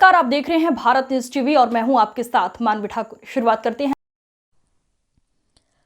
नमस्कार, आप देख रहे हैं भारत न्यूज टीवी और मैं हूं आपके साथ मानवी ठाकुर। शुरुआत करते हैं।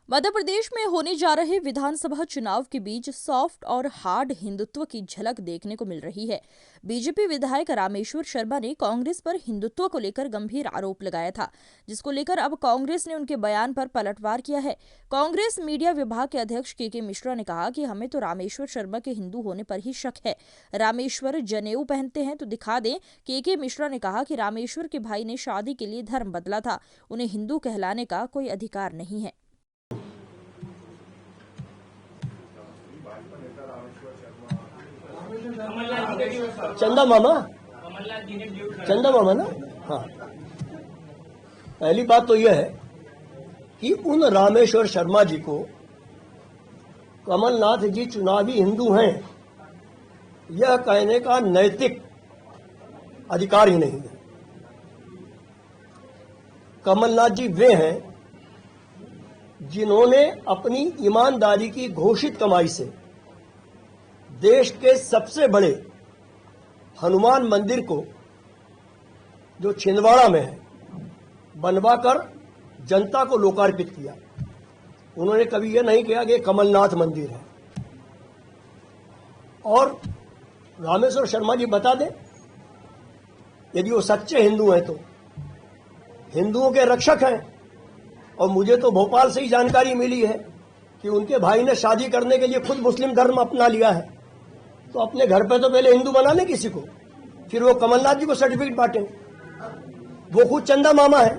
मध्य प्रदेश में होने जा रहे विधानसभा चुनाव के बीच सॉफ्ट और हार्ड हिंदुत्व की झलक देखने को मिल रही है। बीजेपी विधायक रामेश्वर शर्मा ने कांग्रेस पर हिंदुत्व को लेकर गंभीर आरोप लगाया था, जिसको लेकर अब कांग्रेस ने उनके बयान पर पलटवार किया है। कांग्रेस मीडिया विभाग के अध्यक्ष के मिश्रा ने कहा कि हमें तो रामेश्वर शर्मा के हिंदू होने पर ही शक है। रामेश्वर जनेऊ पहनते हैं तो दिखा दें। के मिश्रा ने कहा कि रामेश्वर के भाई ने शादी के लिए धर्म बदला था, उन्हें हिंदू कहलाने का कोई अधिकार नहीं है। चंदा मामा ना। हाँ, पहली बात तो यह है कि उन रामेश्वर शर्मा जी को कमलनाथ जी चुनावी हिंदू हैं यह कहने का नैतिक अधिकार ही नहीं है। कमलनाथ जी वे हैं जिन्होंने अपनी ईमानदारी की घोषित कमाई से देश के सबसे बड़े हनुमान मंदिर को, जो छिंदवाड़ा में है, बनवाकर जनता को लोकार्पित किया। उन्होंने कभी यह नहीं किया कि कमलनाथ मंदिर है। और रामेश्वर शर्मा जी बता दें, यदि वो सच्चे हिंदू हैं तो हिंदुओं के रक्षक हैं। और मुझे तो भोपाल से ही जानकारी मिली है कि उनके भाई ने शादी करने के लिए खुद मुस्लिम धर्म अपना लिया है। तो अपने घर पे तो पहले हिंदू बना लें किसी को, फिर वो कमलनाथ जी को सर्टिफिकेट बांटे। वो खुद चंदा मामा है।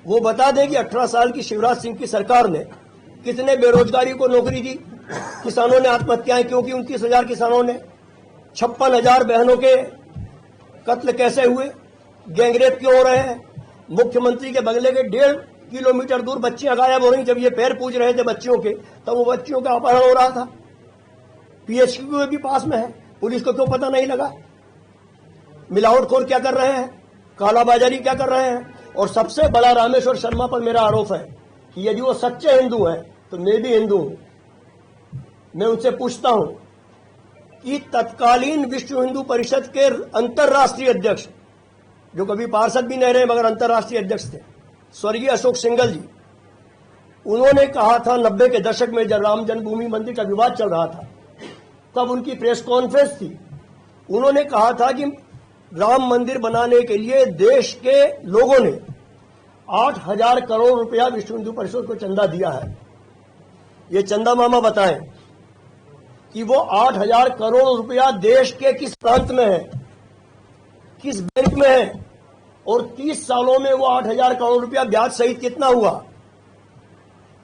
वो बता दें कि 18 साल की शिवराज सिंह की सरकार ने कितने बेरोजगारी को नौकरी दी, किसानों ने आत्महत्याएं क्यों की, 29,000 किसानों ने, 56,000 बहनों के कत्ल कैसे हुए, गैंगरेप क्यों हो रहे हैं, मुख्यमंत्री के बंगले के 1.5 किलोमीटर दूर बच्चियां गायब हो रही। जब ये पैर पूज रहे थे बच्चियों के, तब वो बच्चियों का अपहरण हो रहा था। पीएचक्यू भी पास में है, पुलिस को क्यों पता नहीं लगा? मिलावटखोर क्या कर रहे हैं, कालाबाजारी क्या कर रहे हैं। और सबसे बड़ा रामेश्वर शर्मा पर मेरा आरोप है कि यदि वो सच्चे हिंदू हैं तो मैं भी हिंदू हूं। मैं उनसे पूछता हूं कि तत्कालीन विश्व हिंदू परिषद के अंतर्राष्ट्रीय अध्यक्ष, जो कभी पार्षद भी नहीं रहे मगर अंतर्राष्ट्रीय अध्यक्ष थे, स्वर्गीय अशोक सिंघल जी, उन्होंने कहा था 90 के दशक में जब राम जन्मभूमि मंदिर का विवाद चल रहा था, तब उनकी प्रेस कॉन्फ्रेंस थी। उन्होंने कहा था कि राम मंदिर बनाने के लिए देश के लोगों ने 8,000 करोड़ रुपया विश्व हिंदू परिषद को चंदा दिया है। ये चंदा मामा बताएं कि वो 8,000 करोड़ रुपया देश के किस प्रांत में है, किस बैंक में है, और 30 सालों में वो 8,000 करोड़ रुपया ब्याज सहित कितना हुआ।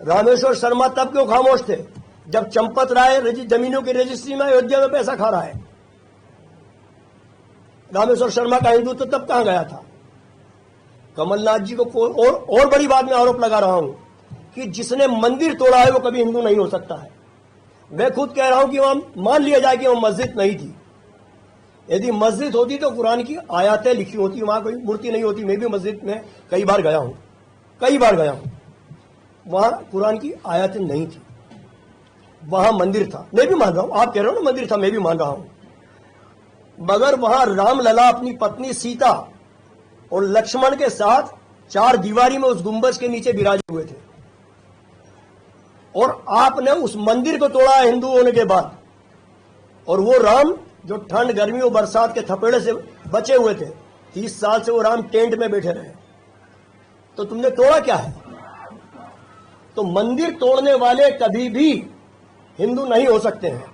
रामेश्वर शर्मा तब क्यों खामोश थे जब चंपत राय जमीनों की रजिस्ट्री में अयोध्या में पैसा खा रहा है? रामेश्वर शर्मा का हिंदुत्व तब कहां गया था? कमलनाथ जी को और बड़ी बात में आरोप लगा रहा हूं कि जिसने मंदिर तोड़ा है वो कभी हिंदू नहीं हो सकता है। मैं खुद कह रहा हूं कि वहां मान लिया जाए कि वहां मस्जिद नहीं थी। यदि मस्जिद होती तो कुरान की आयतें लिखी होती, वहां कोई मूर्ति नहीं होती। मैं भी मस्जिद में कई बार गया हूं, वहां कुरान की आयतें नहीं थी, वहां मंदिर था। मैं भी मान रहा हूं, आप कह रहे हो ना मंदिर था, मैं भी मान रहा हूं, मगर वहां रामलला अपनी पत्नी सीता और लक्ष्मण के साथ 4 दीवारी में उस गुंबज के नीचे विराजे हुए थे। और आपने उस मंदिर को तोड़ा हिंदू होने के बाद। और वो राम जो ठंड गर्मी और बरसात के थपेड़े से बचे हुए थे, 30 साल से वो राम टेंट में बैठे रहे, तो तुमने तोड़ा क्या है? तो मंदिर तोड़ने वाले कभी भी हिंदू नहीं हो सकते हैं।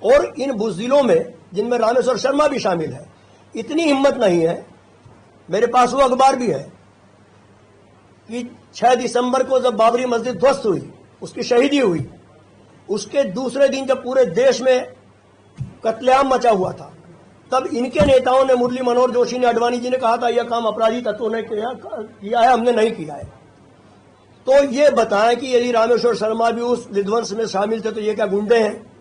और इन बुज़दिलों में, जिनमें रामेश्वर शर्मा भी शामिल है, इतनी हिम्मत नहीं है। मेरे पास वो अखबार भी है कि 6 दिसंबर को जब बाबरी मस्जिद ध्वस्त हुई, उसकी शहीदी हुई, उसके दूसरे दिन जब पूरे देश में कत्लेआम मचा हुआ था, तब इनके नेताओं ने, मुरली मनोहर जोशी ने, अडवाणी जी ने कहा था यह काम अपराधी तत्वों ने किया है, हमने नहीं किया है। तो ये बताएं कि यदि रामेश्वर शर्मा भी उस विध्वंस में शामिल थे तो ये क्या गुंडे हैं?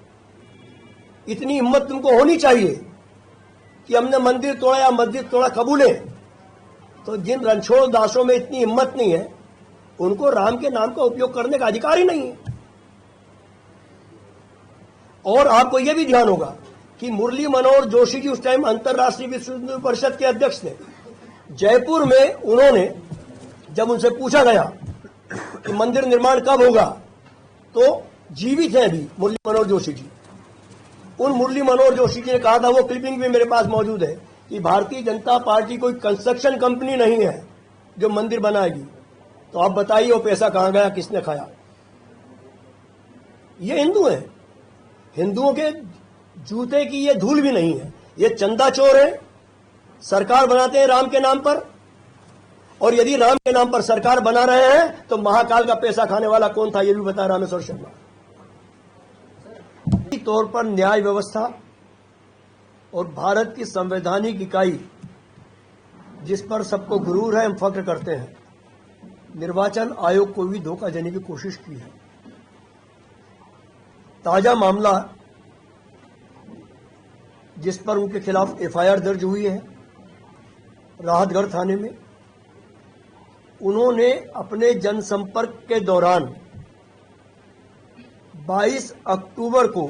इतनी हिम्मत तुमको होनी चाहिए कि हमने मंदिर तोड़ा या मस्जिद तोड़ा कबूले। तो जिन रणछोड़ दासों में इतनी हिम्मत नहीं है, उनको राम के नाम का उपयोग करने का अधिकार ही नहीं है। और आपको यह भी ध्यान होगा कि मुरली मनोहर जोशी जी उस टाइम अंतर्राष्ट्रीय विश्व हिंदू परिषद के अध्यक्ष थे। जयपुर में उन्होंने जब उनसे पूछा गया कि मंदिर निर्माण कब होगा, तो जीवित हैं अभी मुरली मनोहर जोशी जी। उन मुरली मनोहर जोशी जी ने कहा था, वो क्लिपिंग भी मेरे पास मौजूद है, कि भारतीय जनता पार्टी कोई कंस्ट्रक्शन कंपनी नहीं है जो मंदिर बनाएगी। तो आप बताइए वो पैसा कहां गया, किसने खाया? ये हिंदू हैं, हिंदुओं के जूते की ये धूल भी नहीं है। ये चंदा चोर है, सरकार बनाते हैं राम के नाम पर, और यदि राम के नाम पर सरकार बना रहे हैं तो महाकाल का पैसा खाने वाला कौन था, ये भी बता रामेश्वर शर्मा। तौर पर न्याय व्यवस्था और भारत की संवैधानिक इकाई जिस पर सबको गुरूर है, हम फक्र करते हैं, निर्वाचन आयोग को भी धोखा देने की कोशिश की है। ताजा मामला जिस पर उनके खिलाफ एफआईआर दर्ज हुई है राहतगढ़ थाने में, उन्होंने अपने जनसंपर्क के दौरान 22 अक्टूबर को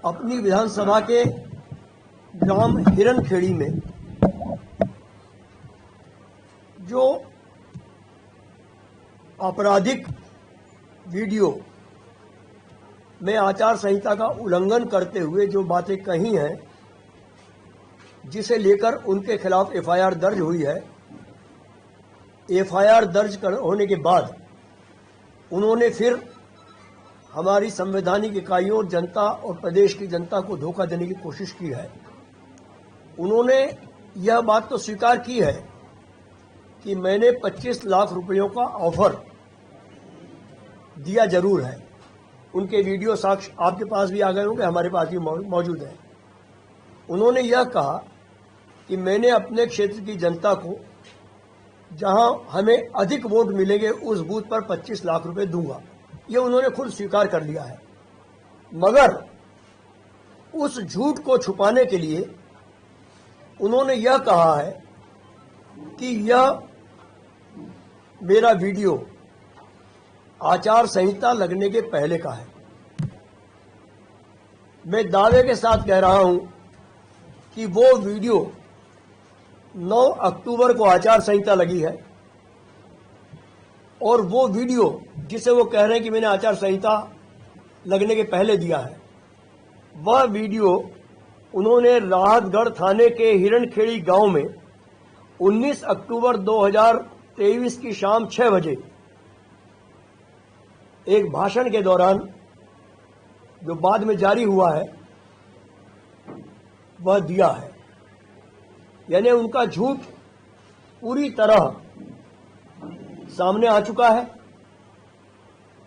अपनी विधानसभा के ग्राम हिरनखेड़ी में जो आपराधिक वीडियो में आचार संहिता का उल्लंघन करते हुए जो बातें कही हैं, जिसे लेकर उनके खिलाफ एफआईआर दर्ज हुई है। एफआईआर दर्ज होने के बाद उन्होंने फिर हमारी संवैधानिक इकाइयों, जनता और प्रदेश की जनता को धोखा देने की कोशिश की है। उन्होंने यह बात तो स्वीकार की है कि मैंने 25 लाख रुपयों का ऑफर दिया जरूर है। उनके वीडियो साक्ष्य आपके पास भी आ गए होंगे, हमारे पास भी मौजूद है। उन्होंने यह कहा कि मैंने अपने क्षेत्र की जनता को जहां हमें अधिक वोट मिलेंगे उस बूथ पर 25 लाख रुपए दूंगा। ये उन्होंने खुद स्वीकार कर लिया है, मगर उस झूठ को छुपाने के लिए उन्होंने यह कहा है कि यह मेरा वीडियो आचार संहिता लगने के पहले का है। मैं दावे के साथ कह रहा हूं कि वो वीडियो 9 अक्टूबर को आचार संहिता लगी है, और वो वीडियो जिसे वो कह रहे हैं कि मैंने आचार संहिता लगने के पहले दिया है, वह वीडियो उन्होंने राहतगढ़ थाने के हिरणखेड़ी गांव में 19 अक्टूबर 2023 की शाम 6 बजे एक भाषण के दौरान, जो बाद में जारी हुआ है, वह दिया है। यानी उनका झूठ पूरी तरह सामने आ चुका है।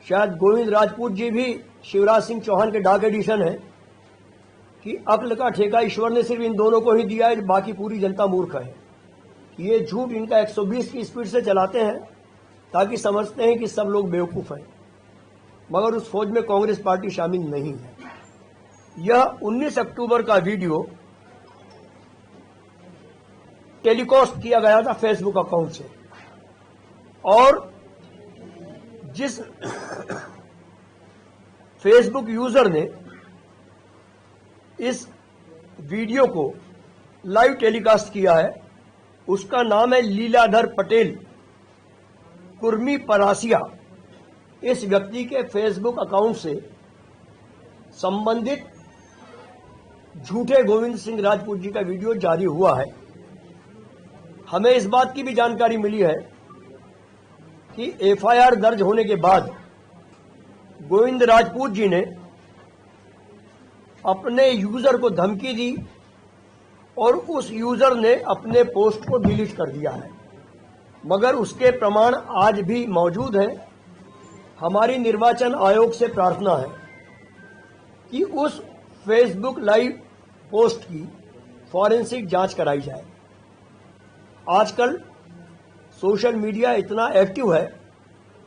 शायद गोविंद राजपूत जी भी शिवराज सिंह चौहान के डाक एडिशन है कि अक्ल का ठेका ईश्वर ने सिर्फ इन दोनों को ही दिया है, बाकी पूरी जनता मूर्ख है। ये झूठ इनका 120 की स्पीड से चलाते हैं ताकि समझते हैं कि सब लोग बेवकूफ हैं, मगर उस फौज में कांग्रेस पार्टी शामिल नहीं है। यह 19 अक्टूबर का वीडियो टेलीकास्ट किया गया था फेसबुक अकाउंट से, और जिस फेसबुक यूजर ने इस वीडियो को लाइव टेलीकास्ट किया है उसका नाम है लीलाधर पटेल कुर्मी परासिया। इस व्यक्ति के फेसबुक अकाउंट से संबंधित झूठे गोविंद सिंह राजपूत जी का वीडियो जारी हुआ है। हमें इस बात की भी जानकारी मिली है कि एफआईआर दर्ज होने के बाद गोविंद राजपूत जी ने अपने यूजर को धमकी दी और उस यूजर ने अपने पोस्ट को डिलीट कर दिया है, मगर उसके प्रमाण आज भी मौजूद हैं। हमारी निर्वाचन आयोग से प्रार्थना है कि उस फेसबुक लाइव पोस्ट की फॉरेंसिक जांच कराई जाए। आजकल सोशल मीडिया इतना एक्टिव है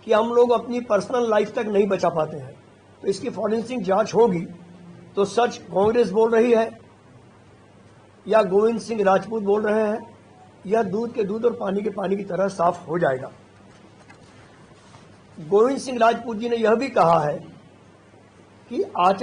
कि हम लोग अपनी पर्सनल लाइफ तक नहीं बचा पाते हैं, तो इसकी फॉरेंसिक जांच होगी तो सच कांग्रेस बोल रही है या गोविंद सिंह राजपूत बोल रहे हैं, यह दूध के दूध और पानी के पानी की तरह साफ हो जाएगा। गोविंद सिंह राजपूत जी ने यह भी कहा है कि आचार